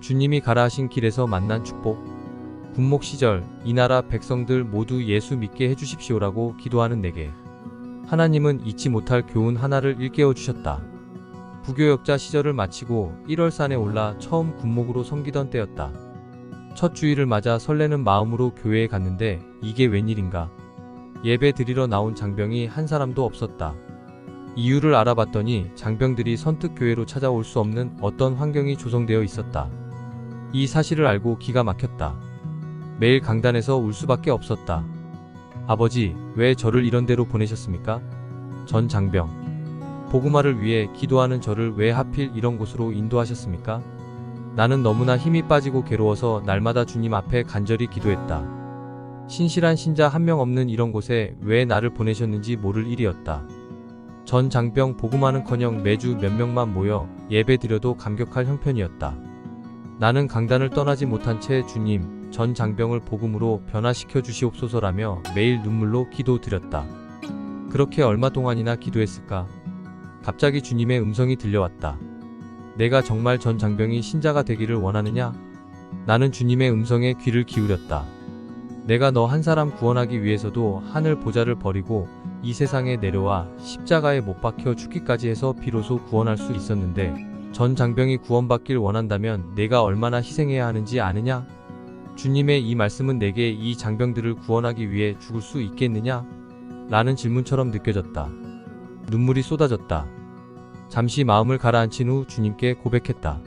주님이 가라 하신 길에서 만난 축복. 군목 시절 이 나라 백성들 모두 예수 믿게 해주십시오라고 기도하는 내게 하나님은 잊지 못할 교훈 하나를 일깨워 주셨다. 부교역자 시절을 마치고 1월산에 올라 처음 군목으로 섬기던 때였다. 첫 주일을 맞아 설레는 마음으로 교회에 갔는데 이게 웬일인가. 예배 드리러 나온 장병이 한 사람도 없었다. 이유를 알아봤더니 장병들이 선뜻 교회로 찾아올 수 없는 어떤 환경이 조성되어 있었다. 이 사실을 알고 기가 막혔다. 매일 강단에서 울 수밖에 없었다. 아버지, 왜 저를 이런 데로 보내셨습니까? 전 장병. 복음화를 위해 기도하는 저를 왜 하필 이런 곳으로 인도하셨습니까? 나는 너무나 힘이 빠지고 괴로워서 날마다 주님 앞에 간절히 기도했다. 신실한 신자 한 명 없는 이런 곳에 왜 나를 보내셨는지 모를 일이었다. 전 장병 복음화는커녕 매주 몇 명만 모여 예배 드려도 감격할 형편이었다. 나는 강단을 떠나지 못한 채 주님, 전 장병을 복음으로 변화시켜 주시옵소서라며 매일 눈물로 기도드렸다. 그렇게 얼마 동안이나 기도했을까? 갑자기 주님의 음성이 들려왔다. 내가 정말 전 장병이 신자가 되기를 원하느냐? 나는 주님의 음성에 귀를 기울였다. 내가 너 한 사람 구원하기 위해서도 하늘 보좌를 버리고 이 세상에 내려와 십자가에 못 박혀 죽기까지 해서 비로소 구원할 수 있었는데 전 장병이 구원받길 원한다면 내가 얼마나 희생해야 하는지 아느냐? 주님의 이 말씀은 내게 이 장병들을 구원하기 위해 죽을 수 있겠느냐? 라는 질문처럼 느껴졌다. 눈물이 쏟아졌다. 잠시 마음을 가라앉힌 후 주님께 고백했다.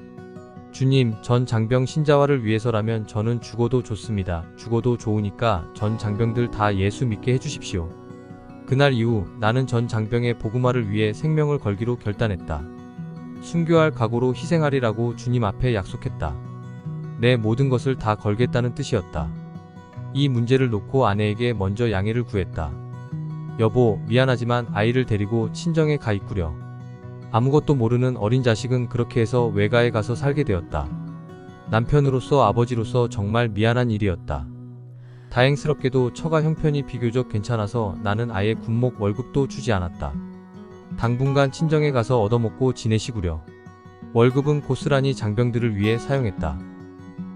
주님, 전 장병 신자화를 위해서라면 저는 죽어도 좋습니다. 죽어도 좋으니까 전 장병들 다 예수 믿게 해주십시오. 그날 이후 나는 전 장병의 복음화를 위해 생명을 걸기로 결단했다. 순교할 각오로 희생하리라고 주님 앞에 약속했다. 내 모든 것을 다 걸겠다는 뜻이었다. 이 문제를 놓고 아내에게 먼저 양해를 구했다. 여보, 미안하지만 아이를 데리고 친정에 가 있구려. 아무것도 모르는 어린 자식은 그렇게 해서 외가에 가서 살게 되었다. 남편으로서 아버지로서 정말 미안한 일이었다. 다행스럽게도 처가 형편이 비교적 괜찮아서 나는 아예 군목 월급도 주지 않았다. 당분간 친정에 가서 얻어먹고 지내시구려. 월급은 고스란히 장병들을 위해 사용했다.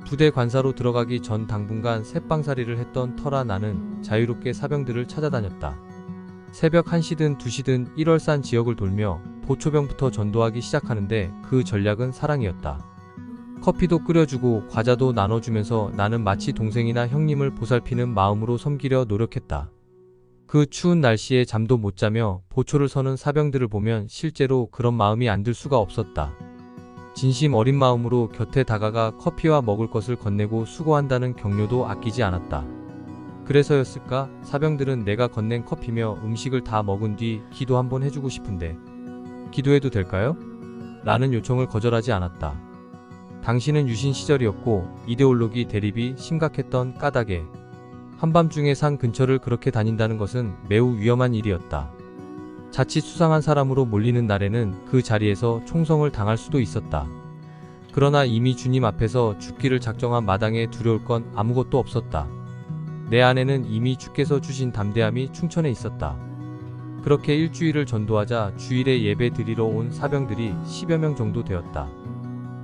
부대 관사로 들어가기 전 당분간 새빵살이를 했던 터라 나는 자유롭게 사병들을 찾아다녔다. 새벽 1시든 2시든 1월산 지역을 돌며 보초병부터 전도하기 시작하는데 그 전략은 사랑이었다. 커피도 끓여주고 과자도 나눠주면서 나는 마치 동생이나 형님을 보살피는 마음으로 섬기려 노력했다. 그 추운 날씨에 잠도 못 자며 보초를 서는 사병들을 보면 실제로 그런 마음이 안 들 수가 없었다. 진심 어린 마음으로 곁에 다가가 커피와 먹을 것을 건네고 수고한다는 격려도 아끼지 않았다. 그래서였을까? 사병들은 내가 건넨 커피며 음식을 다 먹은 뒤 기도 한번 해주고 싶은데 기도해도 될까요? 라는 요청을 거절하지 않았다. 당시는 유신 시절이었고 이데올로기 대립이 심각했던 까닭에 한밤중에 산 근처를 그렇게 다닌다는 것은 매우 위험한 일이었다. 자칫 수상한 사람으로 몰리는 날에는 그 자리에서 총성을 당할 수도 있었다. 그러나 이미 주님 앞에서 죽기를 작정한 마당에 두려울 건 아무것도 없었다. 내 안에는 이미 주께서 주신 담대함이 충천해 있었다. 그렇게 일주일을 전도하자 주일에 예배 드리러 온 사병들이 10여 명 정도 되었다.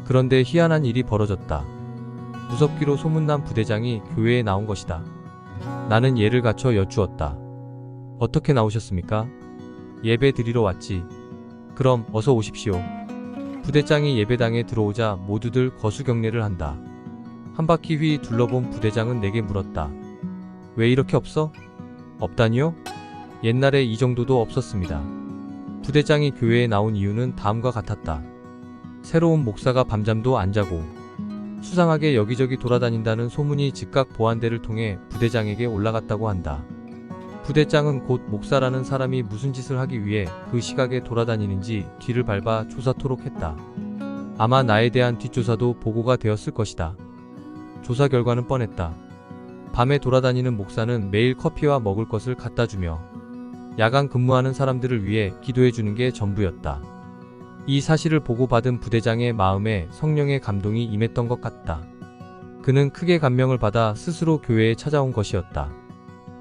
그런데 희한한 일이 벌어졌다. 무섭기로 소문난 부대장이 교회에 나온 것이다. 나는 예를 갖춰 여쭈었다. 어떻게 나오셨습니까? 예배 드리러 왔지. 그럼 어서 오십시오. 부대장이 예배당에 들어오자 모두들 거수경례를 한다. 한 바퀴 휘 둘러본 부대장은 내게 물었다. 왜 이렇게 없어? 없다니요? 옛날에 이 정도도 없었습니다. 부대장이 교회에 나온 이유는 다음과 같았다. 새로운 목사가 밤잠도 안 자고 수상하게 여기저기 돌아다닌다는 소문이 즉각 보안대를 통해 부대장에게 올라갔다고 한다. 부대장은 곧 목사라는 사람이 무슨 짓을 하기 위해 그 시각에 돌아다니는지 뒤를 밟아 조사토록 했다. 아마 나에 대한 뒷조사도 보고가 되었을 것이다. 조사 결과는 뻔했다. 밤에 돌아다니는 목사는 매일 커피와 먹을 것을 갖다 주며 야간 근무하는 사람들을 위해 기도해주는 게 전부였다. 이 사실을 보고받은 부대장의 마음에 성령의 감동이 임했던 것 같다. 그는 크게 감명을 받아 스스로 교회에 찾아온 것이었다.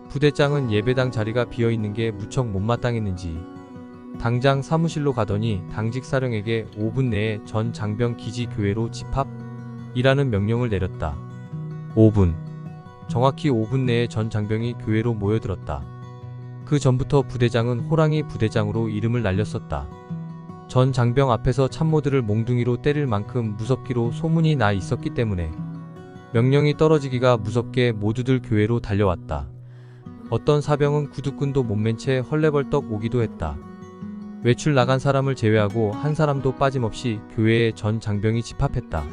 부대장은 예배당 자리가 비어있는 게 무척 못마땅했는지 당장 사무실로 가더니 당직 사령에게 5분 내에 전 장병 기지 교회로 집합 이라는 명령을 내렸다. 5분. 정확히 5분 내에 전 장병이 교회로 모여들었다. 그 전부터 부대장은 호랑이 부대장으로 이름을 날렸었다. 전 장병 앞에서 참모들을 몽둥이로 때릴 만큼 무섭기로 소문이 나 있었기 때문에 명령이 떨어지기가 무섭게 모두들 교회로 달려왔다. 어떤 사병은 구두끈도 못 맨 채 헐레벌떡 오기도 했다. 외출 나간 사람을 제외하고 한 사람도 빠짐없이 교회에 전 장병이 집합했다.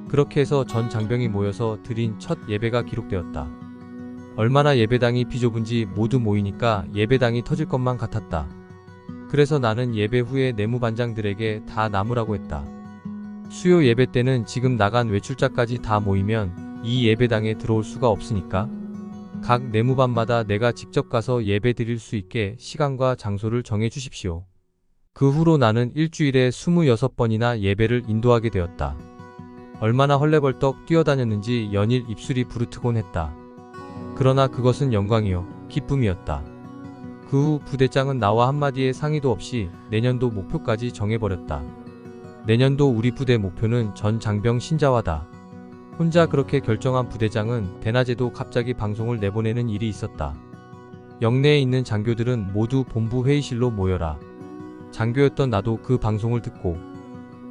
그렇게 해서 전 장병이 모여서 드린 첫 예배가 기록되었다. 얼마나 예배당이 비좁은지 모두 모이니까 예배당이 터질 것만 같았다. 그래서 나는 예배 후에 내무반장들에게 다 남으라고 했다. 수요 예배 때는 지금 나간 외출자까지 다 모이면 이 예배당에 들어올 수가 없으니까 각 내무반마다 내가 직접 가서 예배 드릴 수 있게 시간과 장소를 정해 주십시오. 그 후로 나는 일주일에 26번이나 예배를 인도하게 되었다. 얼마나 헐레벌떡 뛰어다녔는지 연일 입술이 부르트곤 했다. 그러나 그것은 영광이요, 기쁨이었다. 그 후 부대장은 나와 한마디의 상의도 없이 내년도 목표까지 정해버렸다. 내년도 우리 부대 목표는 전 장병 신자화다. 혼자 그렇게 결정한 부대장은 대낮에도 갑자기 방송을 내보내는 일이 있었다. 영내에 있는 장교들은 모두 본부 회의실로 모여라. 장교였던 나도 그 방송을 듣고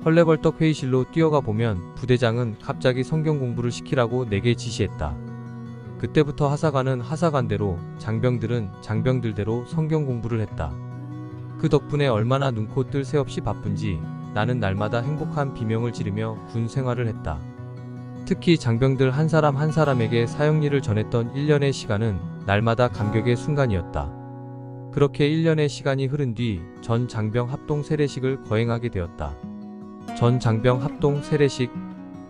헐레벌떡 회의실로 뛰어가 보면 부대장은 갑자기 성경 공부를 시키라고 내게 지시했다. 그때부터 하사관은 하사관대로, 장병들은 장병들대로 성경 공부를 했다. 그 덕분에 얼마나 눈코 뜰 새 없이 바쁜지 나는 날마다 행복한 비명을 지르며 군 생활을 했다. 특히 장병들 한 사람 한 사람에게 사형리를 전했던 1년의 시간은 날마다 감격의 순간이었다. 그렇게 1년의 시간이 흐른 뒤 전 장병 합동 세례식을 거행하게 되었다. 전 장병 합동 세례식,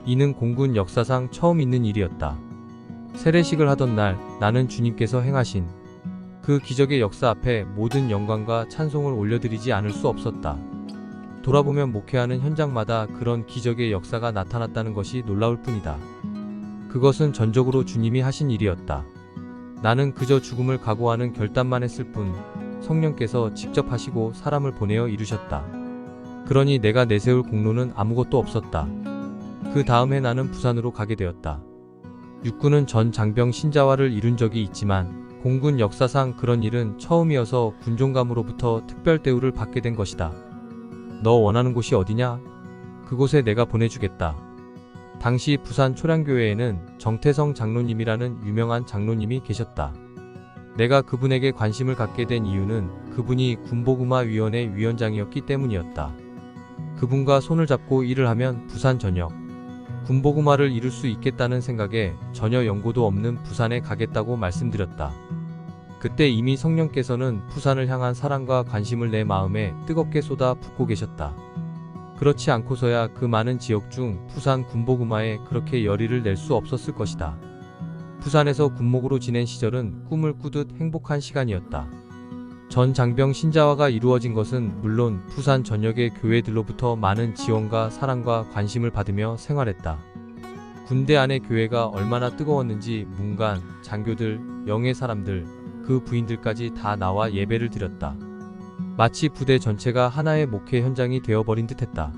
이는 공군 역사상 처음 있는 일이었다. 세례식을 하던 날 나는 주님께서 행하신 그 기적의 역사 앞에 모든 영광과 찬송을 올려드리지 않을 수 없었다. 돌아보면 목회하는 현장마다 그런 기적의 역사가 나타났다는 것이 놀라울 뿐이다. 그것은 전적으로 주님이 하신 일이었다. 나는 그저 죽음을 각오하는 결단만 했을 뿐 성령께서 직접 하시고 사람을 보내어 이루셨다. 그러니 내가 내세울 공로는 아무것도 없었다. 그 다음 해 나는 부산으로 가게 되었다. 육군은 전 장병 신자화를 이룬 적이 있지만 공군 역사상 그런 일은 처음이어서 군종감으로부터 특별 대우를 받게 된 것이다. 너 원하는 곳이 어디냐? 그곳에 내가 보내주겠다. 당시 부산 초량교회에는 정태성 장로님이라는 유명한 장로님이 계셨다. 내가 그분에게 관심을 갖게 된 이유는 그분이 군복음화위원회 위원장이었기 때문이었다. 그분과 손을 잡고 일을 하면 부산 전역 군복음화를 이룰 수 있겠다는 생각에 전혀 연고도 없는 부산에 가겠다고 말씀드렸다. 그때 이미 성령께서는 부산을 향한 사랑과 관심을 내 마음에 뜨겁게 쏟아 붓고 계셨다. 그렇지 않고서야 그 많은 지역 중 부산 군복음화에 그렇게 열의를 낼 수 없었을 것이다. 부산에서 군목으로 지낸 시절은 꿈을 꾸듯 행복한 시간이었다. 전 장병 신자화가 이루어진 것은 물론 부산 전역의 교회들로부터 많은 지원과 사랑과 관심을 받으며 생활했다. 군대 안의 교회가 얼마나 뜨거웠는지 문관, 장교들, 영예 사람들, 그 부인들까지 다 나와 예배를 드렸다. 마치 부대 전체가 하나의 목회 현장이 되어버린 듯했다.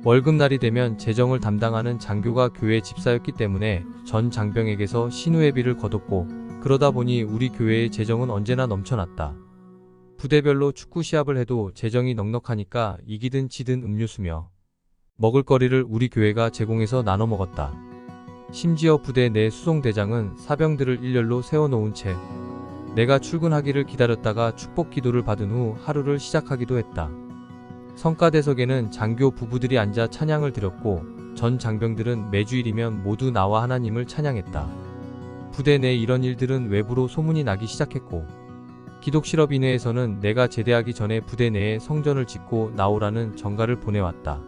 월급날이 되면 재정을 담당하는 장교가 교회 집사였기 때문에 전 장병에게서 신우회비를 거뒀고 그러다 보니 우리 교회의 재정은 언제나 넘쳐났다. 부대별로 축구 시합을 해도 재정이 넉넉하니까 이기든 지든 음료수며 먹을거리를 우리 교회가 제공해서 나눠 먹었다. 심지어 부대 내 수송대장은 사병들을 일렬로 세워놓은 채 내가 출근하기를 기다렸다가 축복 기도를 받은 후 하루를 시작하기도 했다. 성가대석에는 장교 부부들이 앉아 찬양을 드렸고 전 장병들은 매주일이면 모두 나와 하나님을 찬양했다. 부대 내 이런 일들은 외부로 소문이 나기 시작했고 기독실업인회에서는 내가 제대하기 전에 부대 내에 성전을 짓고 나오라는 전가를 보내왔다.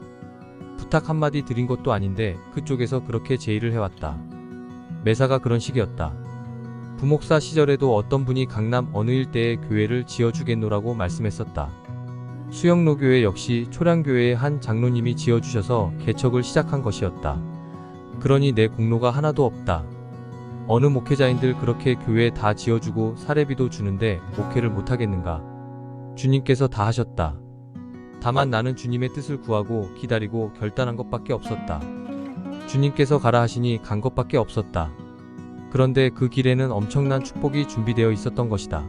부탁 한마디 드린 것도 아닌데 그쪽에서 그렇게 제의를 해왔다. 매사가 그런 식이었다. 부목사 시절에도 어떤 분이 강남 어느 일대에 교회를 지어주겠노라고 말씀했었다. 수영로교회 역시 초량교회의 한 장로님이 지어주셔서 개척을 시작한 것이었다. 그러니 내 공로가 하나도 없다. 어느 목회자인들 그렇게 교회 다 지어주고 사례비도 주는데 목회를 못하겠는가? 주님께서 다 하셨다. 다만 나는 주님의 뜻을 구하고 기다리고 결단한 것밖에 없었다. 주님께서 가라 하시니 간 것밖에 없었다. 그런데 그 길에는 엄청난 축복이 준비되어 있었던 것이다.